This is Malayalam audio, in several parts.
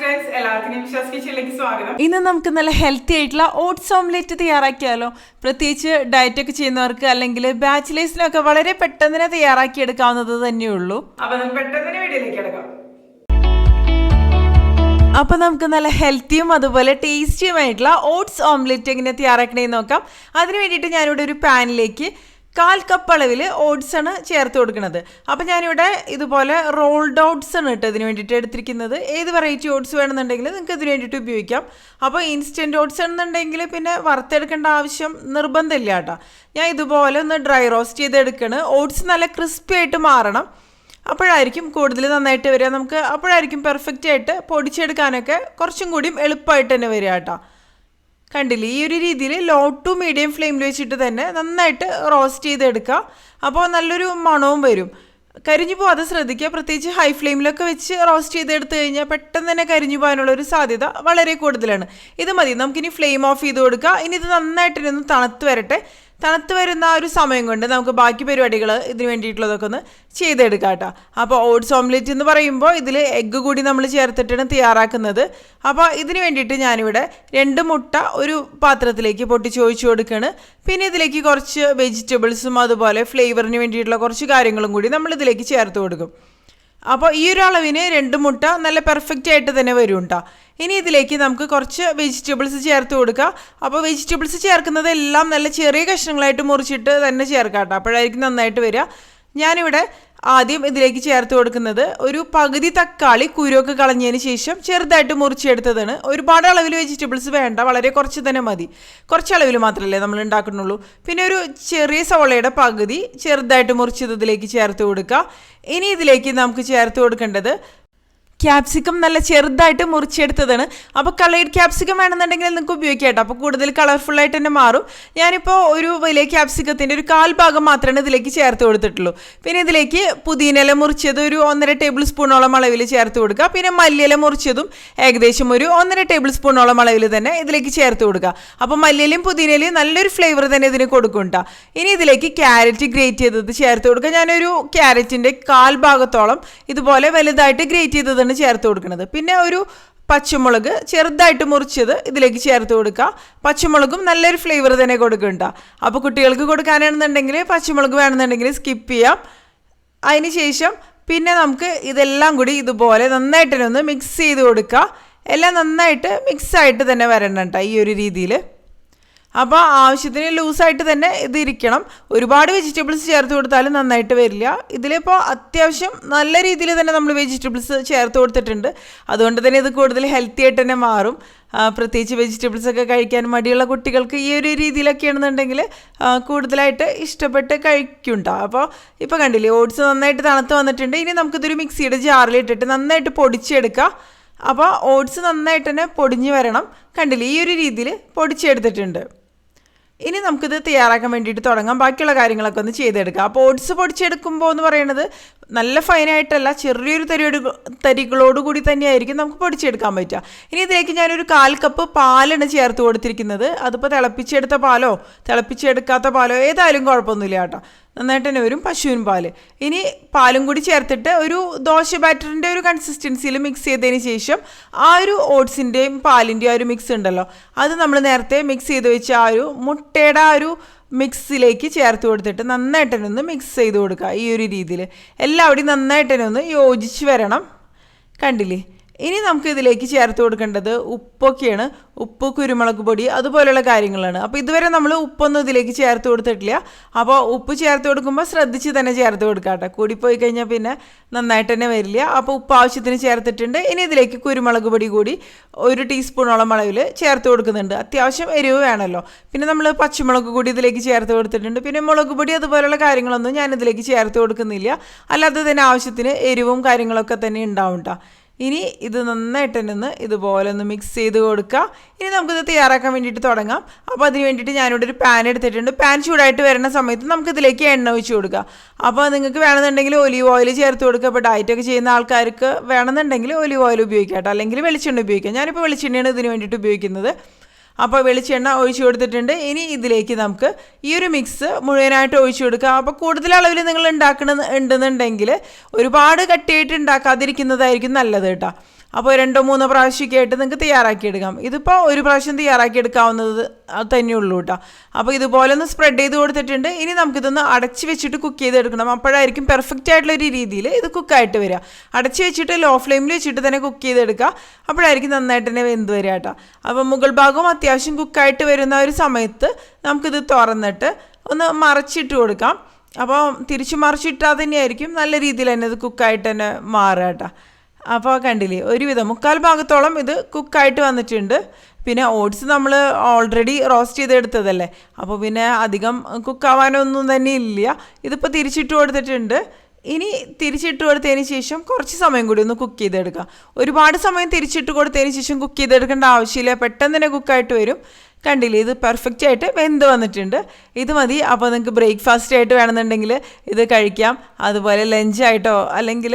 ഫ്രണ്ട്സ്, എല്ലാവർക്കും നിംഷാസ് കിച്ചണിലേക്ക് സ്വാഗതം. ഇന്ന് നമുക്ക് നല്ല ഹെൽത്തി ആയിട്ടുള്ള ഓട്സ് ഓംലെറ്റ് തയ്യാറാക്കിയാലോ. പ്രത്യേകിച്ച് ഡയറ്റ് ഒക്കെ ചെയ്യുന്നവർക്ക് അല്ലെങ്കിൽ ബാച്ചിലേഴ്സിനൊക്കെ വളരെ പെട്ടെന്ന് തന്നെ തയ്യാറാക്കി എടുക്കാവുന്നത് തന്നെയുള്ളൂ. അപ്പൊ നമുക്ക് പെട്ടെന്ന് വീഡിയോയിലേക്ക് കിടക്കാം. അപ്പൊ നമുക്ക് നല്ല ഹെൽത്തിയും അതുപോലെ ടേസ്റ്റിയുമായിട്ടുള്ള ഓട്സ് ഓംലെറ്റ് എങ്ങനെ തയ്യാറാക്കണേന്ന് നോക്കാം. അതിന് വേണ്ടിയിട്ട് ഞാനിവിടെ ഒരു പാനിലേക്ക് 1/4 കപ്പ് അളവിൽ ഓട്സ് ആണ് ചേർത്ത് കൊടുക്കുന്നത്. അപ്പം ഞാനിവിടെ ഇതുപോലെ റോൾഡ് ഓട്സ് ആണ് കേട്ടോ ഇതിന് വേണ്ടിയിട്ട് എടുത്തിരിക്കുന്നത്. ഏത് വെറൈറ്റി ഓട്സ് വേണമെന്നുണ്ടെങ്കിൽ നിങ്ങൾക്ക് ഇതിന് വേണ്ടിയിട്ട് ഉപയോഗിക്കാം. അപ്പോൾ ഇൻസ്റ്റൻറ്റ് ഓട്സ് ആണെന്നുണ്ടെങ്കിൽ പിന്നെ വറുത്തെടുക്കേണ്ട ആവശ്യം നിർബന്ധമില്ല കേട്ടോ. ഞാൻ ഇതുപോലെ ഒന്ന് ഡ്രൈ റോസ്റ്റ് ചെയ്തെടുക്കണം. ഓട്സ് നല്ല ക്രിസ്പി ആയിട്ട് മാറണം. അപ്പോഴായിരിക്കും കൂടുതൽ നന്നായിട്ട് വരിക. നമുക്ക് അപ്പോഴായിരിക്കും പെർഫെക്റ്റ് ആയിട്ട് പൊടിച്ചെടുക്കാനൊക്കെ കുറച്ചും കൂടിയും എളുപ്പമായിട്ട് തന്നെ വരിക കേട്ടോ. കണ്ടില്ലേ, ഈ ഒരു രീതിയിൽ ലോ ടു മീഡിയം ഫ്ലെയിമിൽ വെച്ചിട്ട് തന്നെ നന്നായിട്ട് റോസ്റ്റ് ചെയ്തെടുക്കുക. അപ്പോൾ നല്ലൊരു മണവും വരും. കരിഞ്ഞു പോകാതെ ശ്രദ്ധിക്കുക. പ്രത്യേകിച്ച് ഹൈ ഫ്ലെയിമിലൊക്കെ വെച്ച് റോസ്റ്റ് ചെയ്തെടുത്ത് കഴിഞ്ഞാൽ പെട്ടെന്ന് തന്നെ കരിഞ്ഞു പോകാനുള്ളൊരു സാധ്യത വളരെ കൂടുതലാണ്. ഇത് മതി. നമുക്കിനി ഫ്ലെയിം ഓഫ് ചെയ്ത് കൊടുക്കുക. ഇനി ഇത് നന്നായിട്ടൊന്ന് തണുത്ത് വരട്ടെ. തണുത്ത് വരുന്ന ആ ഒരു സമയം കൊണ്ട് നമുക്ക് ബാക്കി പരിപാടികൾ ഇതിന് വേണ്ടിയിട്ടുള്ളതൊക്കെ ഒന്ന് ചെയ്തെടുക്കാം കേട്ടോ. അപ്പോൾ ഓട്സ് ഓംലെറ്റ് എന്ന് പറയുമ്പോൾ ഇതിൽ എഗ്ഗ് കൂടി നമ്മൾ ചേർത്തിട്ടാണ് തയ്യാറാക്കുന്നത്. അപ്പോൾ ഇതിന് വേണ്ടിയിട്ട് ഞാനിവിടെ 2 മുട്ട ഒരു പാത്രത്തിലേക്ക് പൊട്ടിച്ച് ഒഴിച്ചു കൊടുക്കുകയാണ്. പിന്നെ ഇതിലേക്ക് കുറച്ച് വെജിറ്റബിൾസും അതുപോലെ ഫ്ലേവറിന് വേണ്ടിയിട്ടുള്ള കുറച്ച് കാര്യങ്ങളും കൂടി നമ്മൾ ഇതിലേക്ക് ചേർത്ത് കൊടുക്കും. അപ്പോൾ ഈ ഒരു അളവിന് 2 മുട്ട നല്ല പെർഫെക്റ്റ് ആയിട്ട് തന്നെ വരും കേട്ടോ. ഇനി ഇതിലേക്ക് നമുക്ക് കുറച്ച് വെജിറ്റബിൾസ് ചേർത്ത് കൊടുക്കുക. അപ്പോൾ വെജിറ്റബിൾസ് ചേർക്കുന്നത് എല്ലാം നല്ല ചെറിയ കഷ്ണങ്ങളായിട്ട് മുറിച്ചിട്ട് തന്നെ ചേർക്കാം കേട്ടോ. അപ്പോഴായിരിക്കും നന്നായിട്ട് വരിക. ഞാനിവിടെ ആദ്യം ഇതിലേക്ക് ചേർത്ത് കൊടുക്കുന്നത് ഒരു പകുതി തക്കാളി കുരുവൊക്കെ കളഞ്ഞതിന് ശേഷം ചെറുതായിട്ട് മുറിച്ചെടുത്തതാണ്. ഒരുപാട് അളവിൽ വെജിറ്റബിൾസ് വേണ്ട, വളരെ കുറച്ച് തന്നെ മതി. കുറച്ച് അളവിൽ മാത്രമല്ലേ നമ്മൾ ഉണ്ടാക്കുന്നുള്ളൂ. പിന്നെ ഒരു ചെറിയ സവോളയുടെ പകുതി ചെറുതായിട്ട് മുറിച്ചത് ഇതിലേക്ക് ചേർത്ത് കൊടുക്കുക. ഇനി ഇതിലേക്ക് നമുക്ക് ചേർത്ത് കൊടുക്കേണ്ടത് ക്യാപ്സിക്കം നല്ല ചെറുതായിട്ട് മുറിച്ചെടുത്തതാണ്. അപ്പോൾ കളേർഡ് ക്യാപ്സിക്കം വേണമെന്നുണ്ടെങ്കിൽ നിങ്ങൾക്ക് ഉപയോഗിക്കാം കേട്ടോ. അപ്പോൾ കൂടുതൽ കളർഫുള്ളായിട്ട് തന്നെ മാറും. ഞാനിപ്പോൾ ഒരു വലിയ ക്യാപ്സിക്കത്തിൻ്റെ ഒരു 1/4 ഭാഗം മാത്രമേ ഇതിലേക്ക് ചേർത്ത് കൊടുത്തിട്ടുള്ളൂ. പിന്നെ ഇതിലേക്ക് പുതിനയില മുറിച്ചത് ഒരു 1.5 ടേബിൾ സ്പൂണോളം അളവിൽ ചേർത്ത് കൊടുക്കുക. പിന്നെ മല്ലിയില മുറിച്ചതും ഏകദേശം ഒരു 1.5 ടേബിൾ സ്പൂണോളം അളവിൽ തന്നെ ഇതിലേക്ക് ചേർത്ത് കൊടുക്കുക. അപ്പോൾ മല്ലിയിലയും പുതിനയിലയും നല്ലൊരു ഫ്ലേവർ തന്നെ ഇതിന് കൊടുക്കും കേട്ടോ. ഇനി ഇതിലേക്ക് ക്യാരറ്റ് ഗ്രേറ്റ് ചെയ്തത് ചേർത്ത് കൊടുക്കുക. ഞാനൊരു ക്യാരറ്റിൻ്റെ 1/4 ഭാഗത്തോളം ഇതുപോലെ വലുതായിട്ട് ഗ്രേറ്റ് ചെയ്തത് ചേർത്ത് കൊടുക്കുന്നത്. പിന്നെ ഒരു പച്ചമുളക് ചെറുതായിട്ട് മുറിച്ചത് ഇതിലേക്ക് ചേർത്ത് കൊടുക്കുക. പച്ചമുളകും നല്ലൊരു ഫ്ലേവർ തന്നെ കൊടുക്കണ്ട. അപ്പോൾ കുട്ടികൾക്ക് കൊടുക്കാനാണെന്നുണ്ടെങ്കിൽ പച്ചമുളക് വേണമെന്നുണ്ടെങ്കിൽ സ്കിപ്പ് ചെയ്യാം. അതിന് ശേഷം പിന്നെ നമുക്ക് ഇതെല്ലാം കൂടി ഇതുപോലെ നന്നായിട്ട് തന്നെ ഒന്ന് മിക്സ് ചെയ്ത് കൊടുക്കുക. എല്ലാം നന്നായിട്ട് മിക്സായിട്ട് തന്നെ വരണം കേട്ടോ ഈ ഒരു രീതിയിൽ. അപ്പോൾ ആവശ്യത്തിന് ലൂസായിട്ട് തന്നെ ഇത് ഇരിക്കണം. ഒരുപാട് വെജിറ്റബിൾസ് ചേർത്ത് കൊടുത്താലും നന്നായിട്ട് വരില്ല. ഇതിലിപ്പോൾ അത്യാവശ്യം നല്ല രീതിയിൽ തന്നെ നമ്മൾ വെജിറ്റബിൾസ് ചേർത്ത് കൊടുത്തിട്ടുണ്ട്. അതുകൊണ്ട് തന്നെ ഇത് കൂടുതൽ ഹെൽത്തി ആയിട്ട് തന്നെ മാറും. പ്രത്യേകിച്ച് വെജിറ്റബിൾസൊക്കെ കഴിക്കാൻ മടിയുള്ള കുട്ടികൾക്ക് ഈ ഒരു രീതിയിലൊക്കെയാണെന്നുണ്ടെങ്കിൽ കൂടുതലായിട്ട് ഇഷ്ടപ്പെട്ട് കഴിക്കുന്നുണ്ടോ. അപ്പോൾ ഇപ്പോൾ കണ്ടില്ലേ, ഓട്സ് നന്നായിട്ട് തണുത്ത് വന്നിട്ടുണ്ട്. ഇനി നമുക്കിതൊരു മിക്സിയുടെ ജാറിലിട്ടിട്ട് നന്നായിട്ട് പൊടിച്ചെടുക്കാം. അപ്പോൾ ഓട്സ് നന്നായിട്ട് തന്നെ പൊടിഞ്ഞ് വരണം. കണ്ടില്ലേ, ഈ ഒരു രീതിയിൽ പൊടിച്ചെടുത്തിട്ടുണ്ട്. ഇനി നമുക്കിത് തയ്യാറാക്കാൻ വേണ്ടിയിട്ട് തുടങ്ങാം. ബാക്കിയുള്ള കാര്യങ്ങളൊക്കെ ഒന്ന് ചെയ്തെടുക്കാം. അപ്പോൾ ഓട്സ് പൊടിച്ചെടുക്കുമ്പോൾ എന്ന് പറയുന്നത് നല്ല ഫൈനായിട്ടല്ല, ചെറിയൊരു തരികളോട് കൂടി തന്നെയായിരിക്കും നമുക്ക് പൊടിച്ചെടുക്കാൻ പറ്റുക. ഇനി ഇതിലേക്ക് ഞാനൊരു 1/4 കപ്പ് പാലാണ് ചേർത്ത് കൊടുത്തിരിക്കുന്നത്. അതിപ്പോൾ തിളപ്പിച്ചെടുത്ത പാലോ തിളപ്പിച്ചെടുക്കാത്ത പാലോ ഏതായാലും കുഴപ്പമൊന്നുമില്ല കേട്ടോ. നന്നായിട്ട് തന്നെ വരും പശുവിൻ പാല്. ഇനി പാലും കൂടി ചേർത്തിട്ട് ഒരു ദോശ ബാറ്ററിൻ്റെ ഒരു കൺസിസ്റ്റൻസിയിൽ മിക്സ് ചെയ്തതിന് ശേഷം ആ ഒരു ഓട്സിൻ്റെയും പാലിൻ്റെയും ആ ഒരു മിക്സ് ഉണ്ടല്ലോ, അത് നമ്മൾ നേരത്തെ മിക്സ് ചെയ്ത് വെച്ച ആ ഒരു മുട്ടയുടെ ആ ഒരു മിക്സിലേക്ക് ചേർത്ത് കൊടുത്തിട്ട് നന്നായിട്ട് തന്നെ ഒന്ന് മിക്സ് ചെയ്ത് കൊടുക്കുക. ഈ ഒരു രീതിയിൽ എല്ലാവരുടെയും നന്നായിട്ട് തന്നെ ഒന്ന് യോജിച്ച് വരണം. കണ്ടില്ലേ, ഇനി നമുക്ക് ഇതിലേക്ക് ചേർത്ത് കൊടുക്കേണ്ടത് ഉപ്പൊക്കെയാണ്. ഉപ്പ്, കുരുമുളക് പൊടി അതുപോലെയുള്ള കാര്യങ്ങളാണ്. അപ്പോൾ ഇതുവരെ നമ്മൾ ഉപ്പൊന്നും ഇതിലേക്ക് ചേർത്ത് കൊടുത്തിട്ടില്ല. അപ്പോൾ ഉപ്പ് ചേർത്ത് കൊടുക്കുമ്പോൾ ശ്രദ്ധിച്ച് തന്നെ ചേർത്ത് കൊടുക്കാം കേട്ടോ. കൂടിപ്പോയി കഴിഞ്ഞാൽ പിന്നെ നന്നായിട്ട് തന്നെ വരില്ല. അപ്പോൾ ഉപ്പ് ആവശ്യത്തിന് ചേർത്തിട്ടുണ്ട്. ഇനി ഇതിലേക്ക് കുരുമുളക് പൊടി കൂടി 1 ടീസ്പൂണോളം അളവിൽ ചേർത്ത് കൊടുക്കുന്നുണ്ട്. അത്യാവശ്യം എരിവ് വേണമല്ലോ. പിന്നെ നമ്മൾ പച്ചമുളക് കൂടി ഇതിലേക്ക് ചേർത്ത് കൊടുത്തിട്ടുണ്ട്. പിന്നെ മുളക് പൊടി അതുപോലെയുള്ള കാര്യങ്ങളൊന്നും ഞാൻ ഇതിലേക്ക് ചേർത്ത് കൊടുക്കുന്നില്ല. അല്ലാതെ തന്നെ ആവശ്യത്തിന് എരിവും കാര്യങ്ങളൊക്കെ തന്നെ ഉണ്ടാവും കേട്ടോ. ഇനി ഇത് നന്നായിട്ട് തന്നെ ഒന്ന് ഇതുപോലെ ഒന്ന് മിക്സ് ചെയ്ത് കൊടുക്കുക. ഇനി നമുക്കിത് തയ്യാറാക്കാൻ വേണ്ടിയിട്ട് തുടങ്ങാം. അപ്പോൾ അതിന് വേണ്ടിയിട്ട് ഞാനിവിടെ ഒരു പാൻ എടുത്തിട്ടുണ്ട്. പാൻ ചൂടായിട്ട് വരുന്ന സമയത്ത് നമുക്കിതിലേക്ക് എണ്ണ ഒഴിച്ച് കൊടുക്കുക. അപ്പോൾ നിങ്ങൾക്ക് വേണമെന്നുണ്ടെങ്കിൽ ഒലീവ് ഓയിൽ ചേർത്ത് കൊടുക്കുക. ഇപ്പോൾ ഡയറ്റൊക്കെ ചെയ്യുന്ന ആൾക്കാർക്ക് വേണമെന്നുണ്ടെങ്കിൽ ഒലീവ് ഓയിൽ ഉപയോഗിക്കാം കേട്ടോ, അല്ലെങ്കിൽ വെളിച്ചെണ്ണ ഉപയോഗിക്കാം. ഞാനിപ്പോൾ വെളിച്ചെണ്ണയാണ് ഇതിന് വേണ്ടിയിട്ട് ഉപയോഗിക്കുന്നത്. അപ്പോൾ വെളിച്ചെണ്ണ ഒഴിച്ചു കൊടുത്തിട്ടുണ്ട്. ഇനി ഇതിലേക്ക് നമുക്ക് ഈ ഒരു മിക്സ് മുഴുവനായിട്ട് ഒഴിച്ചു കൊടുക്കുക. അപ്പോൾ കൂടുതൽ അളവിൽ നിങ്ങൾ ഉണ്ടെന്നുണ്ടെങ്കിൽ ഒരുപാട് കട്ടിയായിട്ട് ഉണ്ടാക്കാതിരിക്കുന്നതായിരിക്കും നല്ലത് കേട്ടോ. അപ്പോൾ 2-3 പ്രാവശ്യമൊക്കെ ആയിട്ട് നിങ്ങൾക്ക് തയ്യാറാക്കിയെടുക്കാം. ഇതിപ്പോൾ ഒരു പ്രാവശ്യം തയ്യാറാക്കിയെടുക്കാവുന്നത് തന്നെയുള്ളൂ കേട്ടോ. അപ്പോൾ ഇതുപോലെ ഒന്ന് സ്പ്രെഡ് ചെയ്ത് കൊടുത്തിട്ടുണ്ട്. ഇനി നമുക്കിതൊന്ന് അടച്ച് വെച്ചിട്ട് കുക്ക് ചെയ്തെടുക്കണം. അപ്പോഴായിരിക്കും പെർഫെക്റ്റ് ആയിട്ടുള്ളൊരു രീതിയിൽ ഇത് കുക്കായിട്ട് വരിക. അടച്ച് വെച്ചിട്ട് ലോ ഫ്ലെയിമിൽ വെച്ചിട്ട് തന്നെ കുക്ക് ചെയ്തെടുക്കുക. അപ്പോഴായിരിക്കും നന്നായിട്ട് തന്നെ വെന്ത് വരിക കേട്ടോ. അപ്പോൾ മുകൾ ഭാഗവും അത്യാവശ്യം കുക്കായിട്ട് വരുന്ന ഒരു സമയത്ത് നമുക്കിത് തുറന്നിട്ട് ഒന്ന് മറിച്ചിട്ട് കൊടുക്കാം. അപ്പോൾ തിരിച്ച് മറിച്ചിട്ടാൽ തന്നെയായിരിക്കും നല്ല രീതിയിൽ തന്നെ ഇത് കുക്കായിട്ട് തന്നെ മാറുക കേട്ടോ. അപ്പോൾ കണ്ടില്ലേ, ഒരുവിധം 3/4 ഭാഗത്തോളം ഇത് കുക്കായിട്ട് വന്നിട്ടുണ്ട്. പിന്നെ ഓട്സ് നമ്മൾ ഓൾറെഡി റോസ്റ്റ് ചെയ്തെടുത്തതല്ലേ, അപ്പോൾ പിന്നെ അധികം കുക്കാവാനൊന്നും തന്നെ ഇല്ല. ഇതിപ്പോൾ തിരിച്ചിട്ട് കൊടുത്തിട്ടുണ്ട്. ഇനി തിരിച്ചിട്ട് കൊടുത്തതിന് ശേഷം കുറച്ച് സമയം കൂടി ഒന്ന് കുക്ക് ചെയ്തെടുക്കാം. ഒരുപാട് സമയം തിരിച്ചിട്ട് കൊടുത്തതിന് ശേഷം കുക്ക് ചെയ്തെടുക്കേണ്ട ആവശ്യമില്ല, പെട്ടെന്ന് തന്നെ കുക്കായിട്ട് വരും. കണ്ടില്ലേ, ഇത് പെർഫെക്റ്റ് ആയിട്ട് വെന്ത് വന്നിട്ടുണ്ട്. ഇത് മതി. അപ്പോൾ നിങ്ങൾക്ക് ബ്രേക്ക്ഫാസ്റ്റ് ആയിട്ട് വേണമെന്നുണ്ടെങ്കിൽ ഇത് കഴിക്കാം, അതുപോലെ ലഞ്ചായിട്ടോ അല്ലെങ്കിൽ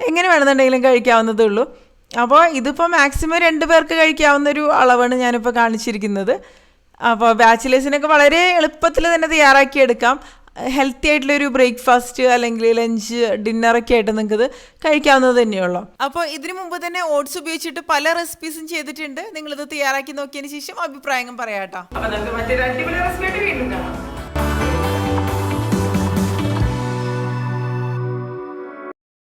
എങ്ങനെ വേണമെന്നുണ്ടെങ്കിലും കഴിക്കാവുന്നതേ ഉള്ളൂ. അപ്പോൾ ഇതിപ്പോൾ മാക്സിമം 2 പേർക്ക് കഴിക്കാവുന്നൊരു അളവാണ് ഞാനിപ്പോൾ കാണിച്ചിരിക്കുന്നത്. അപ്പോൾ ബാച്ചിലേഴ്സിനൊക്കെ വളരെ എളുപ്പത്തിൽ തന്നെ തയ്യാറാക്കിയെടുക്കാം. ഹെൽത്തി ആയിട്ടുള്ളൊരു ബ്രേക്ക്ഫാസ്റ്റ് അല്ലെങ്കിൽ ലഞ്ച് ഡിന്നറൊക്കെ ആയിട്ട് നിങ്ങൾക്കിത് കഴിക്കാവുന്നത് തന്നെയുള്ളൂ. അപ്പോൾ ഇതിനു മുമ്പ് തന്നെ ഓട്സ് ഉപയോഗിച്ചിട്ട് പല റെസിപ്പീസും ചെയ്തിട്ടുണ്ട്. നിങ്ങളിത് തയ്യാറാക്കി നോക്കിയതിന് ശേഷം അഭിപ്രായങ്ങൾ പറയാം കേട്ടോ. അപ്പൊ നമുക്ക് മറ്റൊരു അടിപൊളി റെസിപ്പി ആയിട്ട് വീണ്ടും കാണാം.